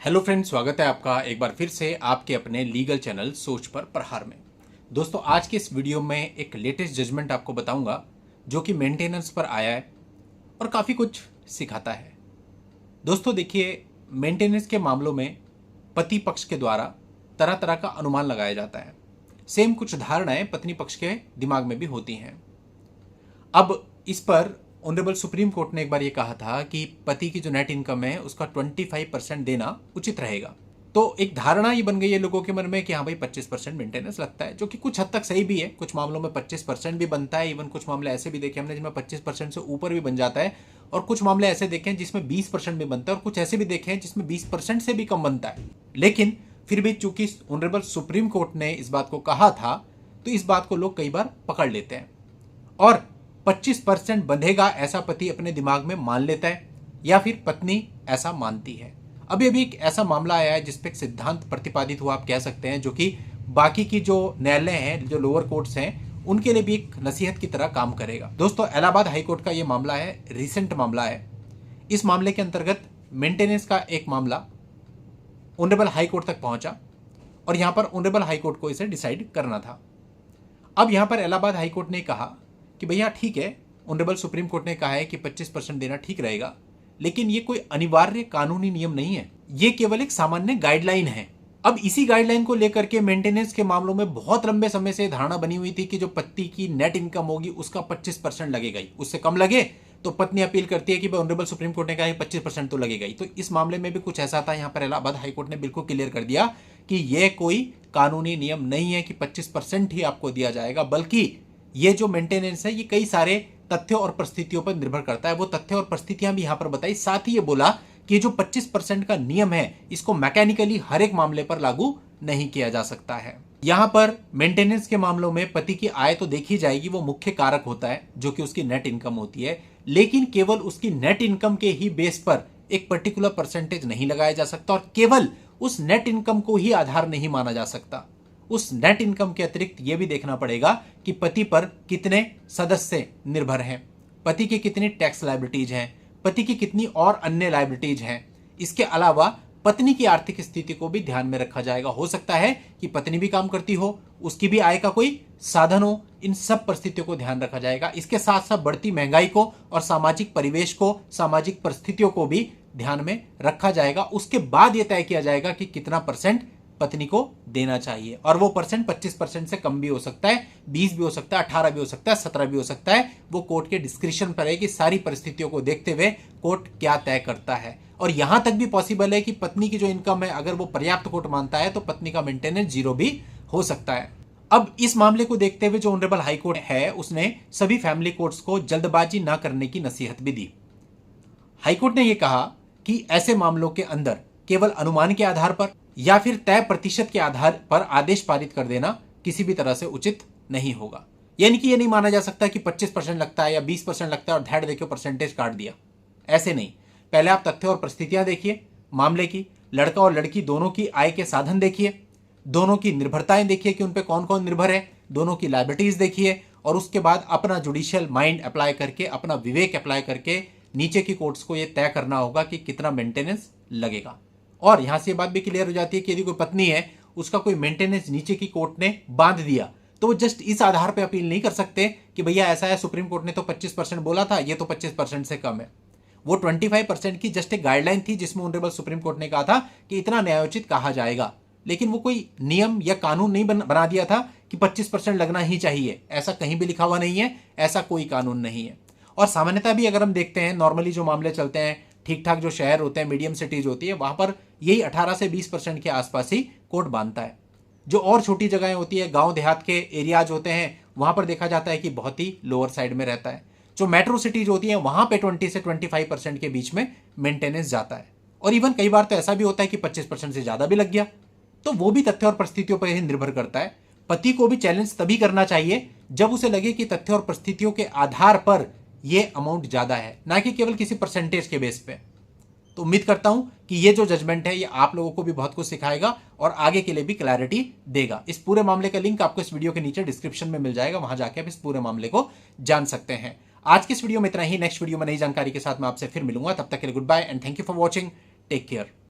Hello friends, स्वागत है आपका एक बार फिर से आपके अपने लीगल चैनल सोच पर प्रहार में। दोस्तों, आज के इस वीडियो में एक लेटेस्ट जजमेंट आपको बताऊंगा जो कि मेंटेनेंस पर आया है और काफ़ी कुछ सिखाता है। दोस्तों देखिए, मेंटेनेंस के मामलों में पति पक्ष के द्वारा तरह तरह का अनुमान लगाया जाता है। सेम कुछ धारणाएं पत्नी पक्ष के दिमाग में भी होती हैं। अब इस पर ऑनरेबल सुप्रीम कोर्ट ने एक बार ये कहा था कि पति की जो नेट इनकम है उसका 25% देना उचित रहेगा। तो एक धारणा ये बन गई है लोगों के मन में कि हाँ भाई 25% मेंटेनेंस लगता है, जो कि कुछ हद तक सही भी है। कुछ मामलों में 25% भी बनता है, इवन कुछ मामले ऐसे भी देखे हमने जिनमें 25% से ऊपर भी बन जाता है, और कुछ मामले ऐसे देखे हैं जिसमें 20% भी बनता है, और कुछ ऐसे भी देखे हैं जिसमें 20% से भी कम बनता है। लेकिन फिर भी चूंकि ऑनरेबल सुप्रीम कोर्ट ने इस बात को कहा था, तो इस बात को लोग कई बार पकड़ लेते हैं और 25% बंधेगा ऐसा पति अपने दिमाग में मान लेता है, या फिर पत्नी ऐसा मानती है। अभी अभी एक ऐसा मामला आया है जिसपे एक सिद्धांत प्रतिपादित हुआ, आप कह सकते हैं, जो कि बाकी की जो न्यायालय हैं, जो लोअर कोर्ट्स हैं, उनके लिए भी एक नसीहत की तरह काम करेगा। दोस्तों, इलाहाबाद हाईकोर्ट का यह मामला है, रिसेंट मामला है। इस मामले के अंतर्गत मेंटेनेंस का एक मामला ऑनरेबल हाईकोर्ट तक पहुंचा और यहां पर ऑनरेबल हाईकोर्ट को इसे डिसाइड करना था। अब यहां पर इलाहाबाद हाईकोर्ट ने कहा कि भैया ठीक है, ऑनरेबल सुप्रीम कोर्ट ने कहा है कि 25% देना ठीक रहेगा, लेकिन ये कोई अनिवार्य कानूनी नियम नहीं है, ये केवल एक सामान्य गाइडलाइन है। अब इसी गाइडलाइन को लेकर के मेंटेनेंस के मामलों में बहुत लंबे समय से धारणा बनी हुई थी कि जो पति की नेट इनकम होगी उसका 25% लगेगा ही, उससे कम लगे तो पत्नी अपील करती है कि ऑनरेबल सुप्रीम कोर्ट ने कहा 25% तो लगेगा ही। तो इस मामले में भी कुछ ऐसा था। यहां पर इलाहाबाद हाईकोर्ट ने बिल्कुल क्लियर कर दिया कि यह कोई कानूनी नियम नहीं है कि 25% ही आपको दिया जाएगा, बल्कि ये जो मेंटेनेंस है ये कई सारे तथ्यों और परिस्थितियों पर निर्भर करता है। वो तथ्य और परिस्थितियां भी यहां पर बताई। साथ ही ये बोला कि जो 25% का नियम है इसको मैकेनिकली हर एक मामले पर लागू नहीं किया जा सकता है। यहां पर मेंटेनेंस के मामलों में पति की आय तो देखी जाएगी, वो मुख्य कारक होता है जो कि उसकी नेट इनकम होती है, लेकिन केवल उसकी नेट इनकम के ही बेस पर एक पर्टिकुलर परसेंटेज नहीं लगाया जा सकता और केवल उस नेट इनकम को ही आधार नहीं माना जा सकता। उस नेट इनकम के अतिरिक्त यह भी देखना पड़ेगा कि पति पर कितने सदस्य निर्भर हैं, पति की कितनी टैक्स लायबिलिटीज हैं, पति की कितनी और अन्य लायबिलिटीज हैं। इसके अलावा पत्नी की आर्थिक स्थिति को भी ध्यान में रखा जाएगा। हो सकता है कि पत्नी भी काम करती हो, उसकी भी आय का कोई साधन हो, इन सब परिस्थितियों को ध्यान रखा जाएगा। इसके साथ साथ बढ़ती महंगाई को और सामाजिक परिवेश को, सामाजिक परिस्थितियों को भी ध्यान में रखा जाएगा। उसके बाद यह तय किया जाएगा कि कितना परसेंट पत्नी को देना चाहिए, और वो परसेंट 25% से कम भी हो सकता है, 20 भी हो सकता है, 18 भी हो सकता है, 17 भी हो सकता है। वो कोर्ट के डिस्क्रिप्शन पर है कि सारी परिस्थितियों को देखते हुए कोर्ट क्या तय करता है। और यहां तक भी पॉसिबल है कि पत्नी की जो इनकम है अगर वो पर्याप्त कोर्ट मानता है तो पत्नी का मेंटेनेंस 0 भी हो सकता है। अब इस मामले को देखते हुए जो ऑनरेबल हाईकोर्ट है उसने सभी फैमिली कोर्ट्स को जल्दबाजी ना करने की नसीहत भी दी। हाईकोर्ट ने यह कहा कि ऐसे मामलों के अंदर केवल अनुमान के आधार पर या फिर तय प्रतिशत के आधार पर आदेश पारित कर देना किसी भी तरह से उचित नहीं होगा। यानी कि यह नहीं माना जा सकता कि 25% लगता है या 20% लगता है और धैर्य देखिए परसेंटेज काट दिया, ऐसे नहीं। पहले आप तथ्य और परिस्थितियां देखिए मामले की, लड़का और लड़की दोनों की आय के साधन देखिए, दोनों की निर्भरताएं देखिए कि उन पर कौन कौन निर्भर है, दोनों की लायबिलिटीज देखिए, और उसके बाद अपना जुडिशियल माइंड अप्लाई करके, अपना विवेक अप्लाई करके नीचे की कोर्ट्स को यह तय करना होगा कि कितना मेंटेनेंस लगेगा। और यहां से ये बात भी क्लियर हो जाती है कि यदि कोई पत्नी है, उसका कोई मेंटेनेंस नीचे की कोर्ट ने बांध दिया, तो वो जस्ट इस आधार पे अपील नहीं कर सकते कि भैया ऐसा है, सुप्रीम कोर्ट ने तो 25% बोला था, ये तो 25% से कम है। वो 25% की जस्ट एक गाइडलाइन थी जिसमें ऑनरेबल सुप्रीम कोर्ट ने कहा था कि इतना न्यायोचित कहा जाएगा, लेकिन वो कोई नियम या कानून नहीं बना दिया था कि 25% लगना ही चाहिए। ऐसा कहीं भी लिखा हुआ नहीं है, ऐसा कोई कानून नहीं है। और सामान्यतः भी अगर हम देखते हैं, नॉर्मली जो मामले चलते हैं, ठीक ठाक जो शहर होते हैं, मीडियम सिटीज होती है, वहां पर यही 18 से 20% के आसपास ही कोर्ट बांधता है। जो और छोटी जगहें होती है, गांव देहात के एरियाज होते हैं, वहां पर देखा जाता है कि बहुत ही लोअर साइड में रहता है। जो मेट्रो सिटीज होती हैं वहां पे 20 से 25% के बीच में मेंटेनेंस जाता है, और इवन कई बार तो ऐसा भी होता है कि 25% से ज्यादा भी लग गया। तो वो भी तथ्य और परिस्थितियों पर ही निर्भर करता है। पति को भी चैलेंज तभी करना चाहिए जब उसे लगे कि तथ्य और परिस्थितियों के आधार पर यह अमाउंट ज्यादा है, ना कि केवल किसी परसेंटेज के बेस पे। तो उम्मीद करता हूं कि ये जो जजमेंट है ये आप लोगों को भी बहुत कुछ सिखाएगा और आगे के लिए भी क्लैरिटी देगा। इस पूरे मामले का लिंक आपको इस वीडियो के नीचे डिस्क्रिप्शन में मिल जाएगा, वहां जाके आप इस पूरे मामले को जान सकते हैं। आज की इस वीडियो में इतना ही। नेक्स्ट वीडियो में नई जानकारी के साथ मैं आपसे फिर मिलूंगा। तब तक के लिए good bye and thank you for watching. Take care.